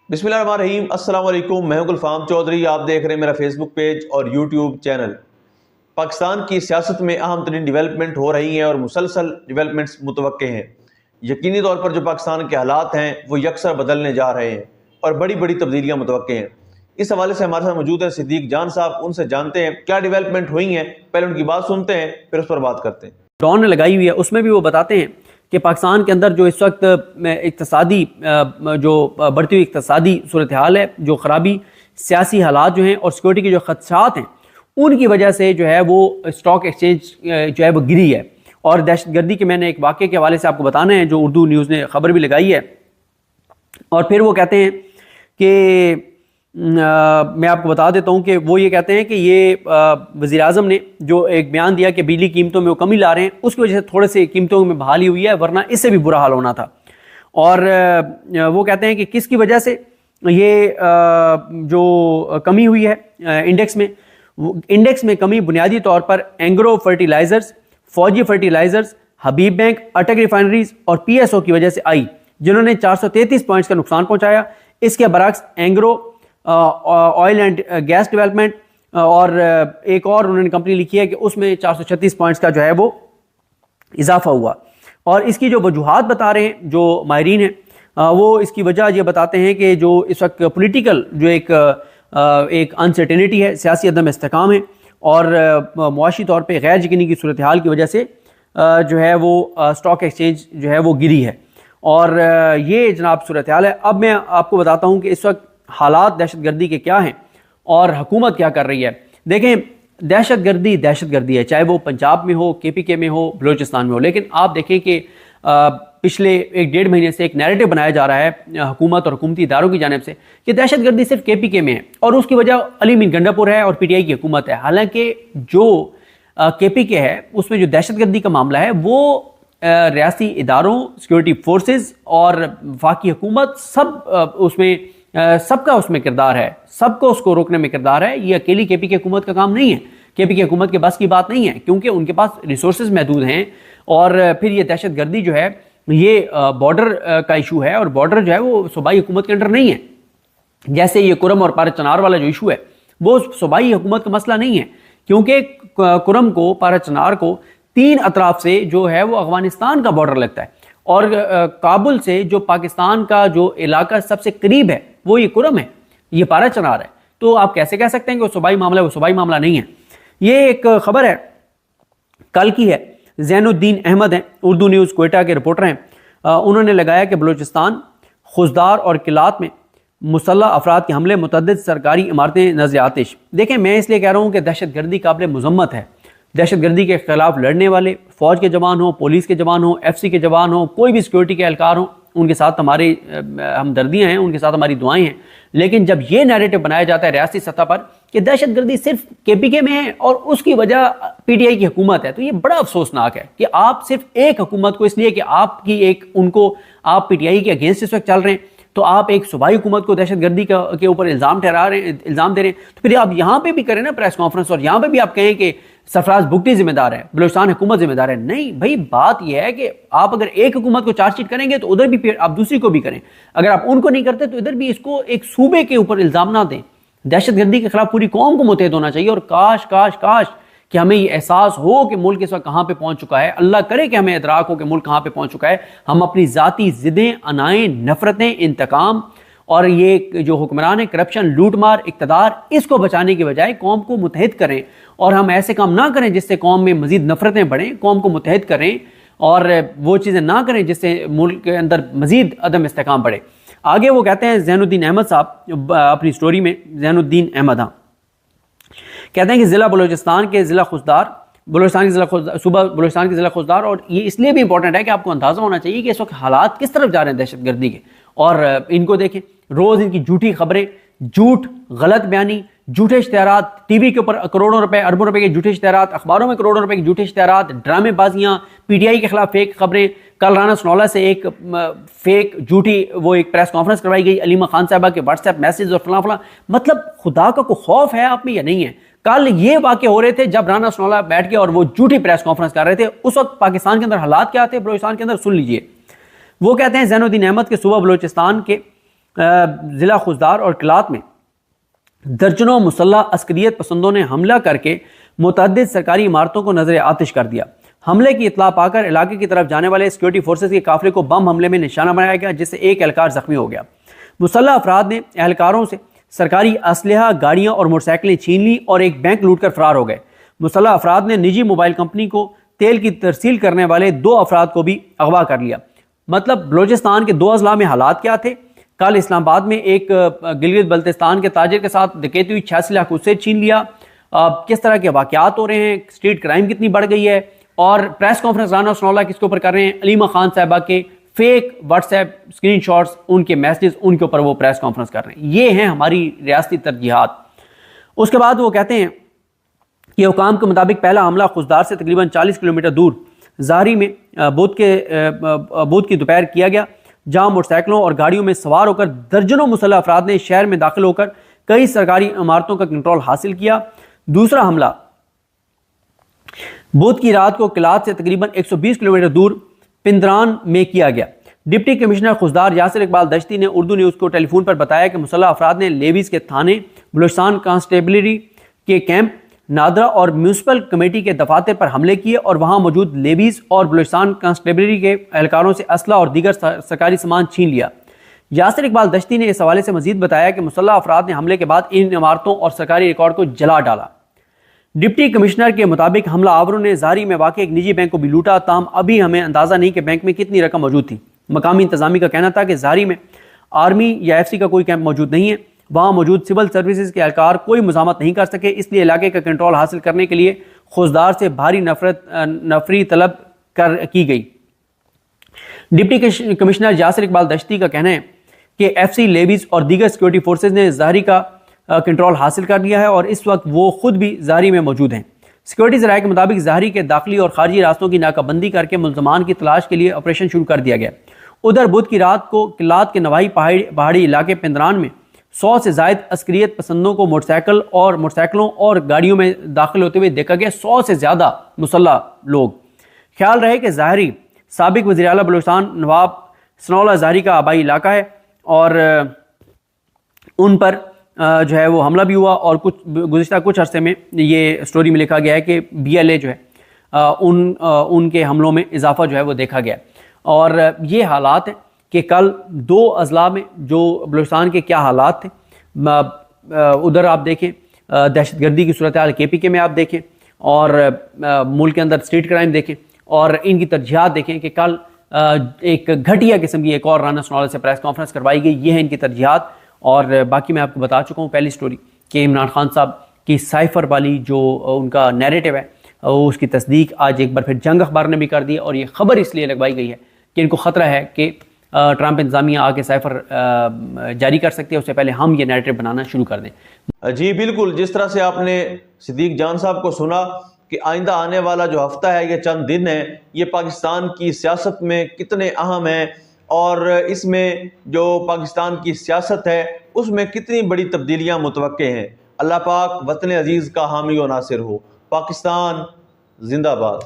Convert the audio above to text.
बिस्मिल्लाहिर्रहमानिर्रहीम। अस्सलाम वालेकुम। मैं हूं गुलफाम चौधरी। आप देख रहे हैं मेरा फेसबुक पेज और यूट्यूब चैनल। पाकिस्तान की सियासत में अहम तरीन डेवलपमेंट हो रही हैं और मुसलसल डेवलपमेंट्स मुतवक्के हैं। यकीनी तौर पर जो पाकिस्तान के हालात हैं वो यकसर बदलने जा रहे हैं और बड़ी बड़ी तब्दीलियाँ मुतवक्के हैं। इस हवाले से हमारे साथ मौजूद हैं सिद्दीक जान साहब। उनसे जानते हैं क्या डेवलपमेंट हुई हैं, पहले उनकी बात सुनते हैं फिर उस पर बात करते हैं। डॉन ने लगाई हुई है, उसमें भी वो बताते हैं कि पाकिस्तान के अंदर जो इस वक्त इक्तसादी जो बढ़ती हुई इक्तसादी सूरत हाल है, जो ख़राबी सियासी हालात जो हैं और सिक्योरिटी के जो खदशात हैं, उनकी वजह से जो है वो स्टॉक एक्सचेंज जो है वो गिरी है। और दहशत गर्दी के मैंने एक वाक़े के हवाले से आपको बताना है जो उर्दू न्यूज़ ने ख़बर भी लगाई है। और फिर वो कहते हैं कि मैं आपको बता देता हूँ कि वो ये कहते हैं कि ये वज़ीर आज़म ने जो एक बयान दिया कि बिजली कीमतों में वो कमी ला रहे हैं, उसकी वजह से थोड़े से कीमतों में बहाली हुई है, वरना इससे भी बुरा हाल होना था। और वो कहते हैं कि किसकी वजह से ये जो कमी हुई है इंडेक्स में कमी बुनियादी तौर पर एंग्रो फर्टिलाइजर्स, फौजी फर्टिलाइजर्स, हबीब बैंक, अटक रिफाइनरीज और PSO की वजह से आई, जिन्होंने 433 पॉइंट्स का नुकसान पहुंचाया। इसके बरक्स Engro oil and gas development और एक और उन्होंने कंपनी लिखी है कि उसमें 436 पॉइंट्स का जो है वो इजाफा हुआ। और इसकी जो वजूहात बता रहे हैं जो माहिरीन हैं, वो इसकी वजह ये बताते हैं कि जो इस वक्त पॉलिटिकल जो एक अनसर्टेनिटी है, सियासी अदम इस्तेकाम है और मुआशी तौर पे गैर यकीनी की सूरत हाल की वजह से जो है वो स्टॉक एक्सचेंज जो है वो गिरी है। और ये जनाब सूरत हाल है। अब मैं आपको बताता हूँ कि इस वक्त हालात दहशत गर्दी के क्या हैं और हुकूमत क्या कर रही है। देखें, दहशत गर्दी है, चाहे वो पंजाब में हो, KPK में हो, बलूचिस्तान में हो। लेकिन आप देखें कि पिछले 1-1.5 महीने से एक नैरेटिव बनाया जा रहा है हुकूमत और हुकूमती इदारों की जानिब से कि दहशत गर्दी सिर्फ KPK में है और उसकी वजह अली मीन गंडापुर है और PTI की हुकूमत है। हालांकि जो KPK है उसमें जो दहशत गर्दी का मामला है वो रियासी इदारों, सिक्योरिटी फोर्सेज और वफाकी हुकूमत सबका उसमें किरदार है, सबको उसको रोकने में किरदार है। ये अकेली KPK हुकूमत का काम नहीं है, KPK हुकूमत के बस की बात नहीं है, क्योंकि उनके पास रिसोर्सेज महदूद हैं। और फिर ये दहशत गर्दी जो है ये बॉर्डर का इशू है और बॉर्डर जो है वो सूबाई हुकूमत के अंडर नहीं है। जैसे ये कुरम और पारा चनार वाला जो इशू है वो सूबाई हुकूमत का मसला नहीं है, क्योंकि कुरम को, पारा चनार को 3 अतराफ से जो है वो अफगानिस्तान का बॉर्डर लगता है और काबुल से जो पाकिस्तान का जो इलाका सबसे करीब है वो ये कुरम है, ये पारा चनार है। तो आप कैसे कह सकते हैं कि वो सूबाई मामला है? वो सूबाई मामला नहीं है। ये एक खबर है कल की है, ज़ैनुद्दीन अहमद हैं, उर्दू न्यूज़ क्वेटा के रिपोर्टर हैं। उन्होंने लगाया कि बलूचिस्तान, खुजदार और किलात में मुसल्लह अफराद के हमले, मुतअद्दिद सरकारी इमारतें नज़र आतिश। देखें, मैं इसलिए कह रहा हूँ कि दहशत गर्दी काबिल मज़म्मत है। दहशत गर्दी के खिलाफ लड़ने वाले फौज के जवान हो, पुलिस के जवान हो, FC के जवान हो, कोई भी सिक्योरिटी के एहलकार हो, उनके साथ हमारी हमदर्दियाँ हैं, उनके साथ हमारी दुआएं हैं। लेकिन जब ये नैरेटिव बनाया जाता है रियासी सतह पर कि दहशत गर्दी सिर्फ KPK में है और उसकी वजह PTI की हुकूमत है, तो ये बड़ा अफसोसनाक है कि आप सिर्फ एक हुकूमत को, इसलिए कि आपकी एक उनको आप PTI के अगेंस्ट इस वक्त चल रहे हैं, तो आप एक सूबाई हुकूमत को दहशत गर्दी के ऊपर इल्ज़ाम दे रहे हैं। तो फिर आप यहाँ पे भी करें ना प्रेस कॉन्फ्रेंस और यहाँ पे भी आप कहें कि सरफराज बुगटी जिम्मेदार है, बलूचिस्तान हुकूमत जिम्मेदार है। नहीं भाई, बात यह है कि आप अगर एक हुकूमत को चार्जशीट करेंगे तो उधर भी फिर आप दूसरी को भी करें। अगर आप उनको नहीं करते तो इधर भी इसको एक सूबे के ऊपर इल्ज़ाम ना दें। दहशत गर्दी के खिलाफ पूरी कौम को मुतहद होना चाहिए। और काश काश काश कि हमें ये एहसास हो कि मुल्क इस वक्त कहाँ पे पहुँच चुका है। अल्लाह करे कि हमें इदराक हो कि मुल्क कहाँ पे पहुँच चुका है। हम अपनी ज़ाती ज़िदें, अनाएँ, नफरतें, इंतकाम और ये जो हुक्मरान है, करप्शन, लूटमार, इक़्तिदार, इसको बचाने के बजाय कौम को मुतहद करें। और हम ऐसे काम ना करें जिससे कौम में मज़ीद नफरतें बढ़ें, कौम को मुतहद करें और वो चीज़ें ना करें जिससे मुल्क के अंदर मज़ीद अदम इस्तेकाम बढ़े। आगे वो कहते हैं ज़ैनुद्दीन अहमद साहब अपनी स्टोरी में, ज़ैनुद्दीन अहमद, हाँ, कहते हैं कि ज़िला बलूचिस्तान के ज़िला खुजदार, सूबा बलूचिस्तान के ज़िला खुजदार, और ये इसलिए भी इंपॉर्टेंट है कि आपको अंदाज़ा होना चाहिए कि इस वक्त हालात किस तरफ जा रहे हैं दहशत गर्दी के। और इनको देखें, रोज़ इनकी झूठी खबरें, झूठ, गलत बयानी, झूठे इश्तिहारात, टीवी के ऊपर करोड़ों रुपए, अरबों रुपए के झूठे इश्तिहारात, अखबारों में करोड़ों रुपए के झूठे इश्तिहारात, ड्रामेबाजियां, PTI के खिलाफ फेक खबरें। कल राना सनौला से एक फेक झूठी वो एक प्रेस कॉन्फ्रेंस करवाई गई, अलीमा खान साहबा के व्हाट्सएप मैसेज और फलां फलां। मतलब खुदा का कोई खौफ है आप में या नहीं है? कल ये वाक़े हो रहे थे जब राना सनौला बैठ के और वो झूठी प्रेस कॉन्फ्रेंस कर रहे थे। उस वक्त पाकिस्तान के अंदर हालात क्या थे, बलूचिस्तान के अंदर, सुन लीजिए। वो कहते हैं ज़ैनुद्दीन अहमद के सूबा बलूचिस्तान के ضلع خوزدار اور کلات میں درجنوں مسلح عسکریت پسندوں نے حملہ کر کے متعدد سرکاری عمارتوں کو نظر آتش کر دیا۔ حملے کی اطلاع پا کر علاقے کی طرف جانے والے سیکورٹی فورسز کے قافلے کو بم حملے میں نشانہ بنایا گیا، جس سے ایک اہلکار زخمی ہو گیا۔ مسلح افراد نے اہلکاروں سے سرکاری اسلحہ، گاڑیاں اور موٹر سائیکلیں چھین لیں اور ایک بینک لوٹ کر فرار ہو گئے۔ مسلح افراد نے نجی موبائل کمپنی کو تیل کی ترسیل کرنے والے 2 افراد کو بھی اغوا کر لیا۔ مطلب بلوچستان کے 2 اضلاع میں حالات کیا تھے؟ کل اسلام آباد میں ایک گلگت بلتستان کے تاجر کے ساتھ ڈکیتی ہوئی، 86 لاکھ اس سے چھین لیا۔ کس طرح کے واقعات ہو رہے ہیں، اسٹریٹ کرائم کتنی بڑھ گئی ہے، اور پریس کانفرنس رانا ثناءاللہ کس کے اوپر کر رہے ہیں؟ علیمہ خان صاحبہ کے fake WhatsApp screenshots, ان کے میسیجز، ان کے اوپر وہ پریس کانفرنس کر رہے ہیں۔ یہ ہیں ہماری ریاستی ترجیحات۔ اس کے بعد وہ کہتے ہیں کہ حکام کے مطابق پہلا حملہ خوزدار سے تقریباً 40 کلومیٹر دور زہری میں بدھ کی دوپہر کیا گیا، جہاں موٹر سائیکلوں اور گاڑیوں میں سوار ہو کر درجنوں مسلح افراد نے شہر میں داخل ہو کر کئی سرکاری عمارتوں کا کنٹرول حاصل کیا۔ دوسرا حملہ بدھ کی رات کو کلات سے تقریباً 120 کلومیٹر دور پندران میں کیا گیا۔ ڈپٹی کمشنر خوزدار یاسر اقبال دشتی نے اردو نیوز کو ٹیلی فون پر بتایا کہ مسلح افراد نے لیویز کے تھانے، بلوچستان کانسٹیبلری کے کیمپ، نادرہ اور میونسپل کمیٹی کے دفاتر پر حملے کیے اور وہاں موجود لیویز اور بلوچستان کانسٹیبلری کے اہلکاروں سے اسلحہ اور دیگر سرکاری سامان چھین لیا۔ یاسر اقبال دشتی نے اس حوالے سے مزید بتایا کہ مسلح افراد نے حملے کے بعد ان عمارتوں اور سرکاری ریکارڈ کو جلا ڈالا۔ ڈپٹی کمشنر کے مطابق حملہ آوروں نے زہری میں واقع ایک نجی بینک کو بھی لوٹا، تاہم ابھی ہمیں اندازہ نہیں کہ بینک میں کتنی رقم موجود تھی۔ مقامی انتظامیہ کا کہنا تھا کہ زہری میں آرمی یا ایف سی کا کوئی کیمپ موجود نہیں ہے، وہاں موجود سول سروسز کے اہلکار کوئی مزاحمت نہیں کر سکے، اس لیے علاقے کا کنٹرول حاصل کرنے کے لیے خوزدار سے بھاری نفری طلب کی گئی۔ ڈپٹی کمشنر یاسر اقبال دشتی کا کہنا ہے کہ ایف سی، لیویز اور دیگر سیکورٹی فورسز نے زہری کا کنٹرول حاصل کر لیا ہے اور اس وقت وہ خود بھی زہری میں موجود ہیں۔ سیکورٹی ذرائع کے مطابق زہری کے داخلی اور خارجی راستوں کی ناکہ بندی کر کے ملزمان کی تلاش کے لیے آپریشن شروع کر دیا گیا۔ ادھر بدھ کی رات کو کلات کے نواحی پہاڑی علاقے پندران میں 100 سے زائد عسکریت پسندوں کو موٹر سائیکلوں اور گاڑیوں میں داخل ہوتے ہوئے دیکھا گیا۔ 100 سے زیادہ مسلح لوگ۔ خیال رہے کہ زہری سابق وزیر اعلیٰ بلوچستان نواب ثناءاللہ زہری کا آبائی علاقہ ہے اور ان پر جو ہے وہ حملہ بھی ہوا، اور گزشتہ کچھ عرصے میں یہ سٹوری میں لکھا گیا ہے کہ BLA جو ہے ان کے حملوں میں اضافہ جو ہے وہ دیکھا گیا، اور یہ حالات ہیں کہ کل 2 اضلاع میں جو بلوچستان کے کیا حالات تھے۔ ادھر آپ دیکھیں دہشت گردی کی صورتحال KPK میں آپ دیکھیں، اور ملک کے اندر اسٹریٹ کرائم دیکھیں، اور ان کی ترجیحات دیکھیں کہ کل ایک گھٹیا قسم کی ایک اور رانا ثناءاللہ سے پریس کانفرنس کروائی گئی۔ یہ ہیں ان کی ترجیحات، اور باقی میں آپ کو بتا چکا ہوں پہلی سٹوری کہ عمران خان صاحب کی سائفر والی جو ان کا نیریٹو ہے اس کی تصدیق آج ایک بار پھر جنگ اخبار نے بھی کر دی، اور یہ خبر اس لیے لگوائی گئی ہے کہ ان کو خطرہ ہے کہ ٹرمپ انتظامیہ آ کے سائفر جاری کر سکتے ہیں، اس سے پہلے ہم یہ نیریٹو بنانا شروع کر دیں۔ جی بالکل، جس طرح سے آپ نے صدیق جان صاحب کو سنا کہ آئندہ آنے والا جو ہفتہ ہے، یہ چند دن ہے، یہ پاکستان کی سیاست میں کتنے اہم ہیں، اور اس میں جو پاکستان کی سیاست ہے اس میں کتنی بڑی تبدیلیاں متوقع ہیں۔ اللہ پاک وطن عزیز کا حامی و ناصر ہو۔ پاکستان زندہ باد۔